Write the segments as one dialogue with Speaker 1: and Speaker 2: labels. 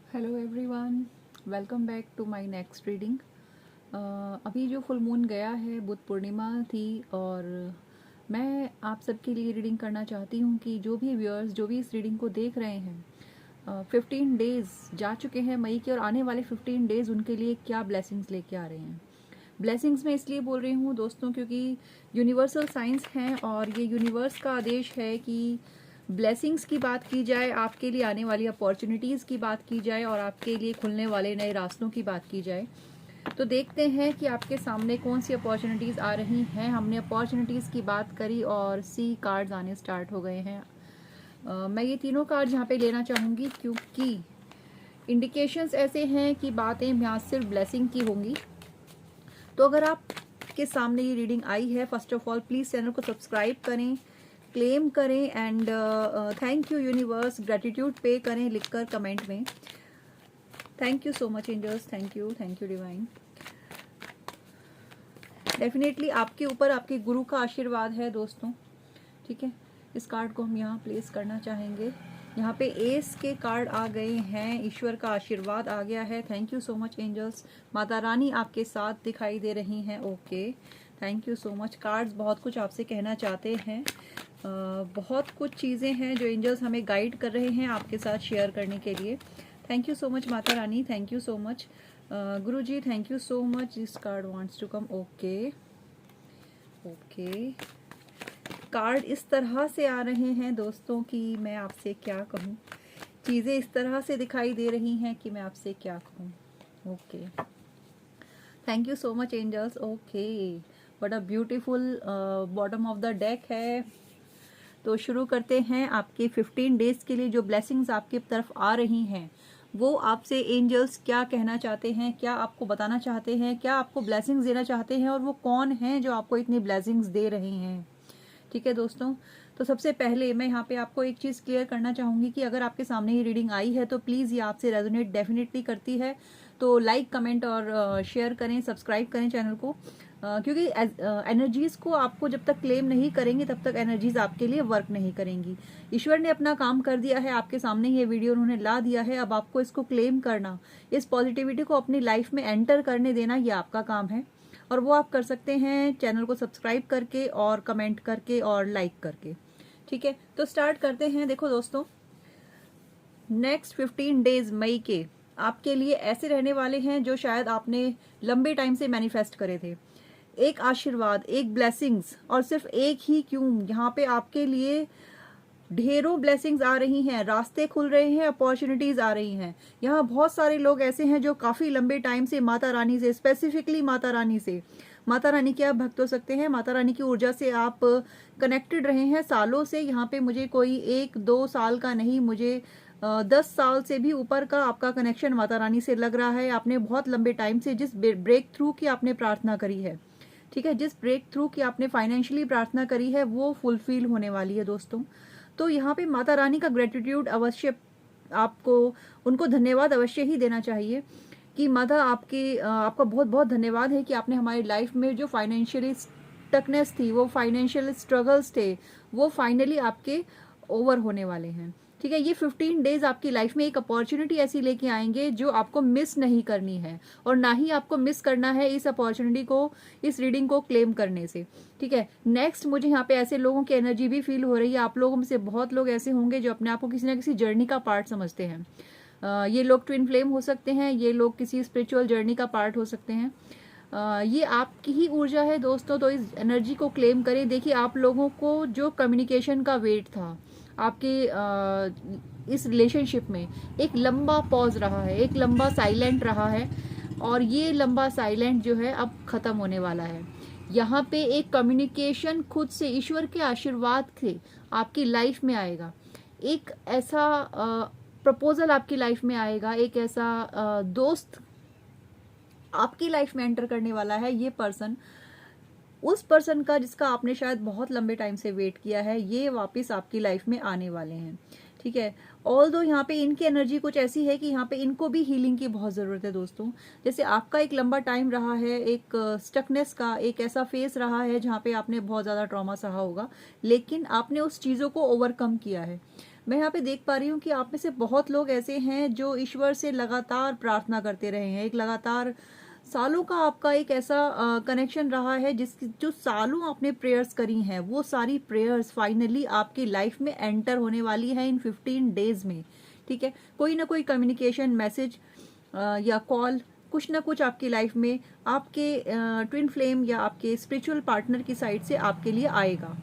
Speaker 1: Hello everyone, welcome back to my next reading. अभी जो full moon गया है, बुध पूर्णिमा थी और मैं आप सबके लिए रीडिंग करना चाहती हूँ कि जो भी व्यूअर्स जो भी इस रीडिंग को देख रहे हैं, 15 डेज़ जा चुके हैं मई के और आने वाले 15 डेज़ उनके लिए क्या ब्लेसिंग्स लेके आ रहे हैं। ब्लेसिंग्स मैं इसलिए बोल रही हूँ दोस्तों क्योंकि यूनिवर्सल साइंस हैं और ये यूनिवर्स का आदेश है कि ब्लेसिंग्स की बात की जाए, आपके लिए आने वाली अपॉर्चुनिटीज़ की बात की जाए और आपके लिए खुलने वाले नए रास्तों की बात की जाए। तो देखते हैं कि आपके सामने कौन सी अपॉर्चुनिटीज़ आ रही हैं। हमने अपॉर्चुनिटीज़ की बात करी और सी कार्ड्स आने स्टार्ट हो गए हैं। मैं ये तीनों कार्ड यहाँ पे लेना चाहूँगी क्योंकि इंडिकेशंस ऐसे हैं कि बातें यहाँ सिर्फ ब्लेसिंग की होंगी। तो अगर आपके सामने ये रीडिंग आई है, first of all please channel को सब्सक्राइब करें, क्लेम करें and thank you universe, gratitude पे करें लिखकर कमेंट में। Thank you so much angels, thank you divine. Definitely आपके ऊपर आपके गुरु का आशीर्वाद है दोस्तों, ठीक है। इस कार्ड को हम यहाँ प्लेस करना चाहेंगे। यहाँ पे एस के कार्ड आ गए हैं, ईश्वर का आशीर्वाद आ गया है। Thank you so much angels. माता रानी आपके साथ दिखाई दे रही हैं। Okay, thank you so much. Cards बहुत कुछ आपसे कहना चाहते हैं। बहुत कुछ चीज़ें हैं जो एंजल्स हमें गाइड कर रहे हैं आपके साथ शेयर करने के लिए। Thank you so much Mata Rani, thank you so much. Guru ji thank you so much. This card wants to come. Okay okay, card इस तरह से आ रहे हैं दोस्तों कि मैं आपसे क्या कहूँ। चीज़ें इस तरह से दिखाई दे रही हैं कि मैं आपसे क्या कहूँ। Okay, thank you so much angels. Okay, what a beautiful bottom of the deck है। तो शुरू करते हैं। आपके 15 डेज के लिए जो ब्लेसिंग्स आपकी तरफ आ रही हैं वो आपसे एंजल्स क्या कहना चाहते हैं, क्या आपको बताना चाहते हैं, क्या आपको ब्लेसिंग्स देना चाहते हैं और वो कौन हैं जो आपको इतनी ब्लेसिंग्स दे रहे हैं। ठीक है दोस्तों, तो सबसे पहले मैं यहाँ पे आपको एक चीज़ क्लियर करना चाहूँगी कि अगर आपके सामने ये रीडिंग आई है तो प्लीज़ ये आपसे रेजोनेट डेफिनेटली करती है। तो लाइक कमेंट और शेयर करें, सब्सक्राइब करें चैनल को, क्योंकि एनर्जीज़ को आपको जब तक क्लेम नहीं करेंगे तब तक एनर्जीज़ आपके लिए वर्क नहीं करेंगी। ईश्वर ने अपना काम कर दिया है, आपके सामने ये वीडियो उन्होंने ला दिया है। अब आपको इसको क्लेम करना, इस पॉजिटिविटी को अपनी लाइफ में एंटर करने देना, ये आपका काम है और वो आप कर सकते हैं चैनल को सब्सक्राइब करके और कमेंट करके और लाइक करके। ठीक है, तो स्टार्ट करते हैं। देखो दोस्तों, नेक्स्ट 15 डेज मई के आपके लिए ऐसे रहने वाले हैं जो शायद आपने लंबे टाइम से मैनिफेस्ट करे थे। एक आशीर्वाद, एक ब्लेसिंग्स, और सिर्फ एक ही क्यों, यहाँ पे आपके लिए ढेरों ब्लेसिंग्स आ रही हैं, रास्ते खुल रहे हैं, अपॉर्चुनिटीज आ रही हैं। यहाँ बहुत सारे लोग ऐसे हैं जो काफी लंबे टाइम से माता रानी से, स्पेसिफिकली माता रानी से, माता रानी के आप भक्त हो सकते हैं, माता रानी की ऊर्जा से आप कनेक्टेड रहे हैं सालों से। यहाँ पे मुझे कोई 1-2 साल का नहीं, मुझे 10 साल से भी ऊपर का आपका कनेक्शन माता रानी से लग रहा है। आपने बहुत लंबे टाइम से जिस ब्रेक थ्रू की आपने प्रार्थना करी है, ठीक है, जिस ब्रेक थ्रू की आपने फाइनेंशियली प्रार्थना करी है वो फुलफिल होने वाली है दोस्तों। तो यहाँ पे माता रानी का ग्रेटिट्यूड अवश्य आपको, उनको धन्यवाद अवश्य ही देना चाहिए कि माता आपका बहुत बहुत धन्यवाद है कि आपने हमारी लाइफ में जो फाइनेंशियली स्टकनेस थी, वो फाइनेंशियल स्ट्रगल्स थे, वो फाइनली आपके ओवर होने वाले हैं। ठीक है, ये 15 डेज आपकी लाइफ में एक अपॉर्चुनिटी ऐसी लेके आएंगे जो आपको मिस नहीं करनी है और ना ही आपको मिस करना है इस अपॉर्चुनिटी को, इस रीडिंग को क्लेम करने से। ठीक है, नेक्स्ट मुझे यहाँ पे ऐसे लोगों की एनर्जी भी फील हो रही है। आप लोगों में से बहुत लोग ऐसे होंगे जो अपने आप को किसी ना किसी जर्नी का पार्ट समझते हैं। ये लोग ट्विन फ्लेम हो सकते हैं, ये लोग किसी स्पिरिचुअल जर्नी का पार्ट हो सकते हैं। ये आपकी ही ऊर्जा है दोस्तों, तो इस एनर्जी को क्लेम करें। देखिए, आप लोगों को जो कम्युनिकेशन का वेट था आपके इस रिलेशनशिप में, एक लंबा पॉज रहा है, एक लंबा साइलेंट रहा है और ये लंबा साइलेंट जो है अब खत्म होने वाला है। यहाँ पे एक कम्युनिकेशन खुद से ईश्वर के आशीर्वाद से आपकी लाइफ में आएगा। एक ऐसा प्रपोजल आपकी लाइफ में आएगा, एक ऐसा दोस्त आपकी लाइफ में एंटर करने वाला है। ये पर्सन, उस पर्सन का जिसका आपने शायद बहुत लंबे टाइम से वेट किया है, ये वापस आपकी लाइफ में आने वाले हैं। ठीक है, ऑल्दो यहाँ पे इनकी एनर्जी कुछ ऐसी है कि यहाँ पे इनको भी हीलिंग की बहुत ज़रूरत है दोस्तों। जैसे आपका एक लंबा टाइम रहा है, एक स्टकनेस का एक ऐसा फेस रहा है जहाँ पे आपने बहुत ज़्यादा ट्रॉमा सहा होगा, लेकिन आपने उस चीज़ों को ओवरकम किया है। मैं यहाँ पे देख पा रही हूँ कि आप में से बहुत लोग ऐसे हैं जो ईश्वर से लगातार प्रार्थना करते रहे हैं। एक लगातार सालों का आपका एक ऐसा कनेक्शन रहा है जिसकी जो सालों आपने प्रेयर्स करी हैं, वो सारी प्रेयर्स फाइनली आपकी लाइफ में एंटर होने वाली है इन 15 डेज में। ठीक है, कोई ना कोई कम्युनिकेशन, मैसेज या कॉल, कुछ ना कुछ आपकी लाइफ में आपके ट्विन फ्लेम या आपके स्पिरिचुअल पार्टनर की साइड से आपके लिए आएगा।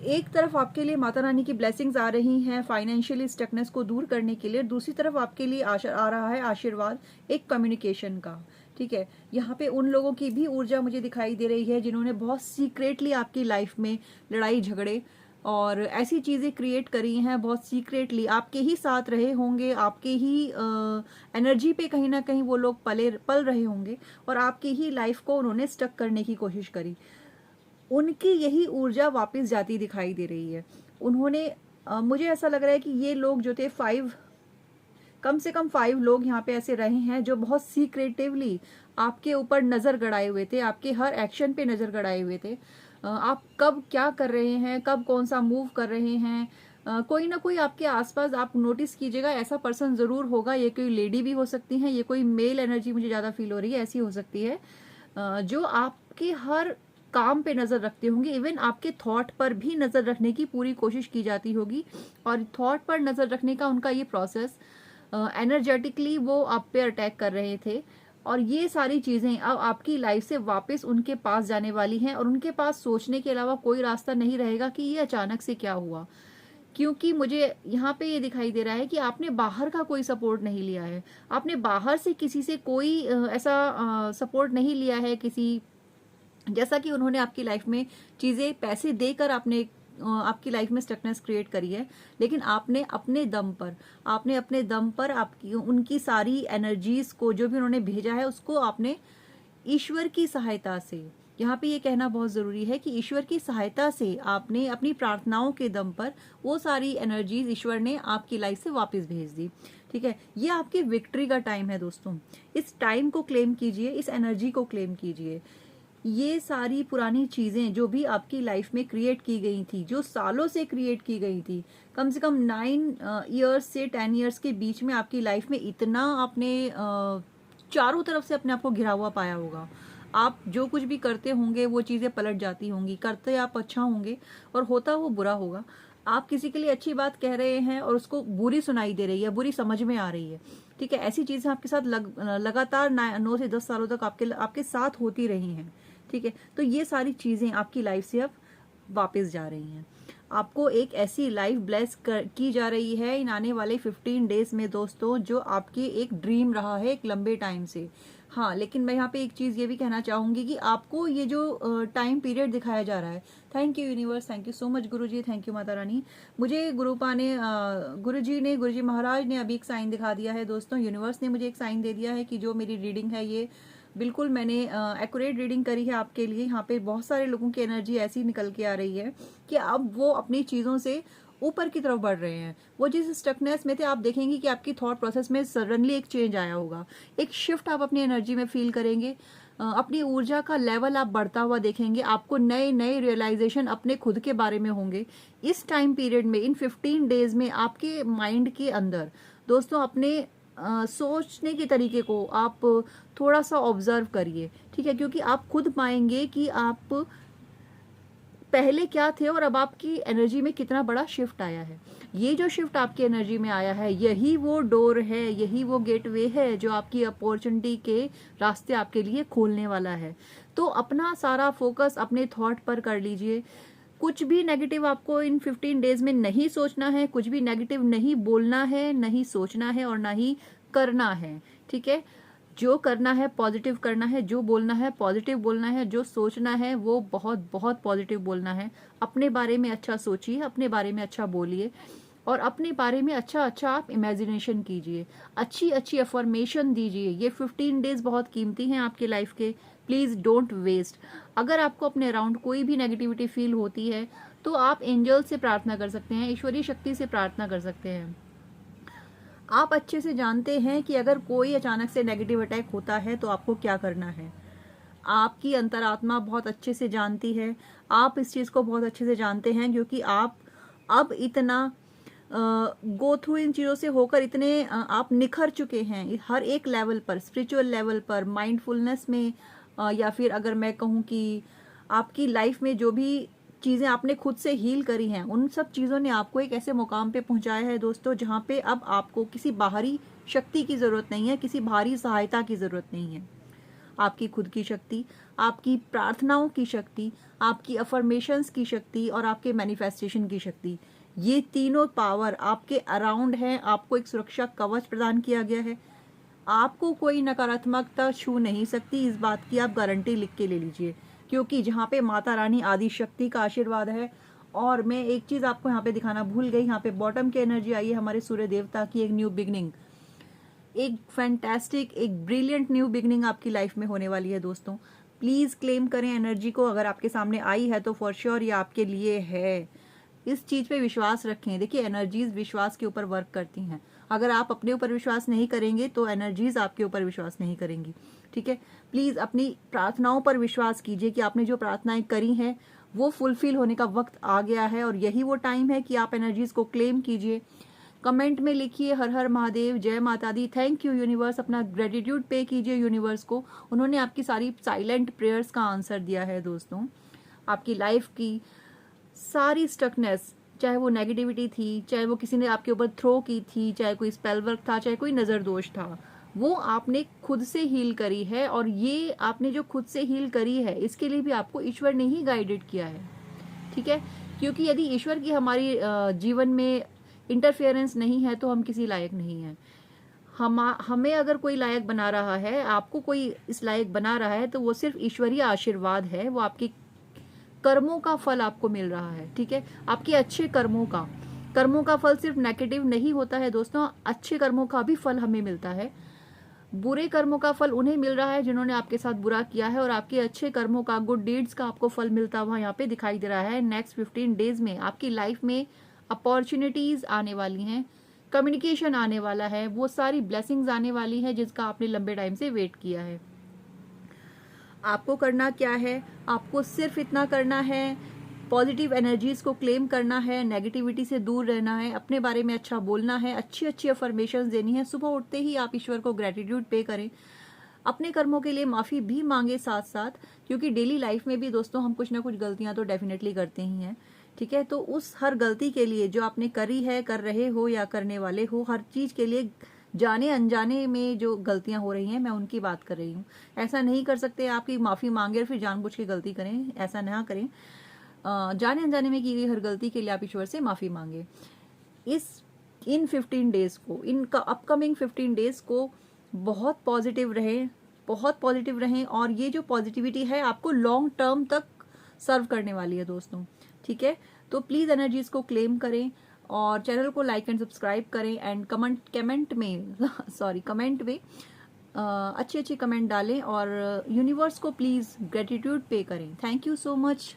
Speaker 1: एक तरफ आपके लिए माता रानी की ब्लेसिंग्स आ रही हैं फाइनेंशियली स्टकनेस को दूर करने के लिए, दूसरी तरफ आपके लिए आ रहा है आशीर्वाद एक कम्युनिकेशन का। ठीक है, यहाँ पे उन लोगों की भी ऊर्जा मुझे दिखाई दे रही है जिन्होंने बहुत सीक्रेटली आपकी लाइफ में लड़ाई झगड़े और ऐसी चीज़ें क्रिएट करी हैं, बहुत सीक्रेटली आपके ही साथ रहे होंगे, आपके ही एनर्जी पे कहीं ना कहीं वो लोग पल रहे होंगे और आपकी ही लाइफ को उन्होंने स्टक करने की कोशिश करी। उनकी यही ऊर्जा वापस जाती दिखाई दे रही है। उन्होंने मुझे ऐसा लग रहा है कि ये लोग जो थे कम से कम 5 लोग यहाँ पे ऐसे रहे हैं जो बहुत सीक्रेटिवली आपके ऊपर नजर गड़ाए हुए थे, आपके हर एक्शन पे नजर गड़ाए हुए थे। आप कब क्या कर रहे हैं, कब कौन सा मूव कर रहे हैं, कोई ना कोई आपके आसपास आप नोटिस कीजिएगा, ऐसा पर्सन जरूर होगा। ये कोई लेडी भी हो सकती है, ये कोई मेल एनर्जी मुझे ज्यादा फील हो रही है, ऐसी हो सकती है जो आपके हर काम पे नजर रखते होंगे। इवन आपके थॉट पर भी नजर रखने की पूरी कोशिश की जाती होगी और थॉट पर नजर रखने का उनका ये प्रोसेस, एनर्जेटिकली वो आप पे अटैक कर रहे थे और ये सारी चीजें अब आपकी लाइफ से वापस उनके पास जाने वाली हैं और उनके पास सोचने के अलावा कोई रास्ता नहीं रहेगा कि ये अचानक से क्या हुआ। क्योंकि मुझे यहाँ पे ये दिखाई दे रहा है कि आपने बाहर का कोई सपोर्ट नहीं लिया है, आपने बाहर से किसी से कोई ऐसा सपोर्ट नहीं लिया है, किसी जैसा कि उन्होंने आपकी लाइफ में चीजें पैसे देकर आपने आपकी लाइफ में स्टकनेस क्रिएट करी है, लेकिन आपने अपने दम पर आपकी उनकी सारी एनर्जीज को जो भी उन्होंने भेजा है उसको आपने ईश्वर की सहायता से, यहाँ पे ये कहना बहुत जरूरी है कि ईश्वर की सहायता से आपने अपनी प्रार्थनाओं के दम पर वो सारी एनर्जीज ईश्वर ने आपकी लाइफ से वापस भेज दी। ठीक है, ये आपकी विक्ट्री का टाइम है दोस्तों। इस टाइम को क्लेम कीजिए, इस एनर्जी को क्लेम कीजिए। ये सारी पुरानी चीजें जो भी आपकी लाइफ में क्रिएट की गई थी, जो सालों से क्रिएट की गई थी, कम से कम 9 इयर्स से 10 इयर्स के बीच में आपकी लाइफ में इतना आपने चारों तरफ से अपने आप को घिरा हुआ पाया होगा। आप जो कुछ भी करते होंगे वो चीजें पलट जाती होंगी, करते आप अच्छा होंगे और होता वो बुरा होगा। आप किसी के लिए अच्छी बात कह रहे हैं और उसको बुरी सुनाई दे रही है, बुरी समझ में आ रही है। ठीक है, ऐसी चीजें आपके साथ लगातार 9 से 10 सालों तक आपके साथ होती रही हैं। ठीक है, तो ये सारी चीजें आपकी लाइफ से अब वापस जा रही हैं। आपको एक ऐसी लाइफ ब्लेस की जा रही है इन आने वाले 15 डेज में दोस्तों, जो आपकी एक ड्रीम रहा है एक लंबे टाइम से। हाँ, लेकिन मैं यहाँ पे एक चीज ये भी कहना चाहूंगी कि आपको ये जो टाइम पीरियड दिखाया जा रहा है, thank you universe, thank you so much Guruji, thank you Mata Rani. मुझे गुरुजी महाराज ने अभी एक साइन दिखा दिया है दोस्तों। यूनिवर्स ने मुझे एक साइन दे दिया है कि जो मेरी रीडिंग है ये बिल्कुल मैंने एक्यूरेट रीडिंग करी है आपके लिए। यहाँ पे बहुत सारे लोगों की एनर्जी ऐसी निकल के आ रही है कि अब वो अपनी चीजों से ऊपर की तरफ बढ़ रहे हैं। वो जिस स्टकनेस में थे, आप देखेंगे कि आपकी थॉट प्रोसेस में सडनली एक चेंज आया होगा, एक शिफ्ट आप अपनी एनर्जी में फील करेंगे, अपनी ऊर्जा का लेवल आप बढ़ता हुआ देखेंगे। आपको नए नए रियलाइजेशन अपने खुद के बारे में होंगे इस टाइम पीरियड में। इन 15 डेज में आपके माइंड के अंदर दोस्तों अपने सोचने के तरीके को आप थोड़ा सा ऑब्जर्व करिए। ठीक है, क्योंकि आप खुद पाएंगे कि आप पहले क्या थे और अब आपकी एनर्जी में कितना बड़ा शिफ्ट आया है। ये जो शिफ्ट आपकी एनर्जी में आया है, यही वो डोर है, यही वो गेटवे है जो आपकी अपॉर्चुनिटी के रास्ते आपके लिए खोलने वाला है। तो अपना सारा फोकस अपने थॉट पर कर लीजिए। कुछ भी नेगेटिव आपको इन 15 डेज में नहीं सोचना है, कुछ भी नेगेटिव नहीं बोलना है, नहीं सोचना है और ना ही करना है। ठीक है, जो करना है पॉजिटिव करना है, जो बोलना है पॉजिटिव बोलना है, जो सोचना है वो बहुत बहुत पॉजिटिव बोलना है। अपने बारे में अच्छा सोचिए, अपने बारे में अच्छा बोलिए और अपने बारे में अच्छा अच्छा आप इमेजिनेशन कीजिए, अच्छी अच्छी अफर्मेशन दीजिए। ये 15 डेज बहुत कीमती हैं आपके लाइफ के, प्लीज डोंट वेस्ट। अगर आपको अपने अराउंड कोई भी नेगेटिविटी फील होती है तो आप एंजल से प्रार्थना कर सकते हैं, ईश्वरीय शक्ति से प्रार्थना कर सकते हैं। आप अच्छे से जानते हैं कि अगर कोई अचानक से नेगेटिव अटैक होता है तो आपको क्या करना है। आपकी अंतरात्मा बहुत अच्छे से जानती है, आप इस चीज को बहुत अच्छे से जानते हैं, क्योंकि आप अब इतना गो थ्रू इन चीज़ों से होकर इतने आप निखर चुके हैं हर एक लेवल पर, स्पिरिचुअल लेवल पर, माइंडफुलनेस में, या फिर अगर मैं कहूँ कि आपकी लाइफ में जो भी चीज़ें आपने खुद से हील करी हैं, उन सब चीज़ों ने आपको एक ऐसे मुकाम पे पहुंचाया है दोस्तों, जहाँ पे अब आपको किसी बाहरी शक्ति की ज़रूरत नहीं है, किसी बाहरी सहायता की ज़रूरत नहीं है। आपकी खुद की शक्ति, आपकी प्रार्थनाओं की शक्ति, आपकी अफर्मेशंस की शक्ति और आपके मैनिफेस्टेशन की शक्ति, ये तीनों पावर आपके अराउंड हैं। आपको एक सुरक्षा कवच प्रदान किया गया है। आपको कोई नकारात्मकता छू नहीं सकती, इस बात की आप गारंटी लिख के ले लीजिए, क्योंकि जहाँ पे माता रानी आदि शक्ति का आशीर्वाद है। और मैं एक चीज़ आपको यहाँ पे दिखाना भूल गई, यहाँ पे बॉटम की एनर्जी आई है हमारे सूर्य देवता की, एक न्यू बिगनिंग, एक फैंटास्टिक, एक ब्रिलियंट न्यू बिगनिंग आपकी लाइफ में होने वाली है दोस्तों। प्लीज़ क्लेम करें एनर्जी को, अगर आपके सामने आई है तो फॉर श्योर ये आपके लिए है। इस चीज़ पे विश्वास रखें। देखिए, एनर्जीज विश्वास के ऊपर वर्क करती हैं। अगर आप अपने ऊपर विश्वास नहीं करेंगे तो एनर्जीज आपके ऊपर विश्वास नहीं करेंगी। ठीक है, प्लीज़ अपनी प्रार्थनाओं पर विश्वास कीजिए कि आपने जो प्रार्थनाएं करी हैं वो फुलफिल होने का वक्त आ गया है, और यही वो टाइम है कि आप एनर्जीज को क्लेम कीजिए। कमेंट में लिखिए हर हर महादेव, जय माता दी, थैंक यू यूनिवर्स। अपना ग्रेटिट्यूड पे कीजिए यूनिवर्स को, उन्होंने आपकी सारी साइलेंट प्रेयर्स का आंसर दिया है दोस्तों। आपकी लाइफ की सारी स्टकनेस, चाहे वो नेगेटिविटी थी, चाहे वो किसी ने आपके ऊपर थ्रो की थी, चाहे कोई स्पेल वर्क था, चाहे कोई नज़र दोष था, वो आपने खुद से हील करी है। और ये आपने जो खुद से हील करी है, इसके लिए भी आपको ईश्वर ने ही गाइडेड किया है। ठीक है, क्योंकि यदि ईश्वर की हमारी जीवन में इंटरफेरेंस नहीं है तो हम किसी लायक नहीं हैं। हमें अगर कोई लायक बना रहा है, आपको कोई इस लायक बना रहा है, तो वो सिर्फ ईश्वरीय आशीर्वाद है। वो आपकी कर्मों का फल आपको मिल रहा है। ठीक है, आपके अच्छे कर्मों का फल सिर्फ नेगेटिव नहीं होता है दोस्तों, अच्छे कर्मों का भी फल हमें मिलता है। बुरे कर्मों का फल उन्हें मिल रहा है जिन्होंने आपके साथ बुरा किया है, और आपके अच्छे कर्मों का, गुड डीड्स का आपको फल मिलता हुआ यहाँ पे दिखाई दे रहा है। नेक्स्ट 15 डेज में आपकी लाइफ में अपॉर्चुनिटीज आने वाली हैं, कम्युनिकेशन आने वाला है, वो सारी ब्लेसिंग्स आने वाली है जिसका आपने लंबे टाइम से वेट किया है। आपको करना क्या है, आपको सिर्फ इतना करना है, पॉजिटिव एनर्जीज को क्लेम करना है, नेगेटिविटी से दूर रहना है, अपने बारे में अच्छा बोलना है, अच्छी अच्छी अफर्मेशंस देनी है। सुबह उठते ही आप ईश्वर को ग्रेटिट्यूड पे करें, अपने कर्मों के लिए माफ़ी भी मांगे साथ साथ, क्योंकि डेली लाइफ में भी दोस्तों हम कुछ ना कुछ गलतियां तो डेफिनेटली करते ही हैं। ठीक है, तो उस हर गलती के लिए जो आपने करी है, कर रहे हो या करने वाले हो, हर चीज़ के लिए जाने अनजाने में जो गलतियां हो रही हैं, मैं उनकी बात कर रही हूँ। ऐसा नहीं कर सकते आपकी माफ़ी मांगे और फिर जानबूझ के गलती करें, ऐसा ना करें। जाने अनजाने में की गई हर गलती के लिए आप ईश्वर से माफ़ी मांगे। इन 15 डेज को, इन अपकमिंग 15 डेज को बहुत पॉजिटिव रहें, और ये जो पॉजिटिविटी है आपको लॉन्ग टर्म तक सर्व करने वाली है दोस्तों। ठीक है, तो प्लीज़ एनर्जीज को क्लेम करें और चैनल को लाइक एंड सब्सक्राइब करें, एंड कमेंट में अच्छे कमेंट डालें, और यूनिवर्स को प्लीज़ ग्रेटिट्यूड पे करें। Thank you so much.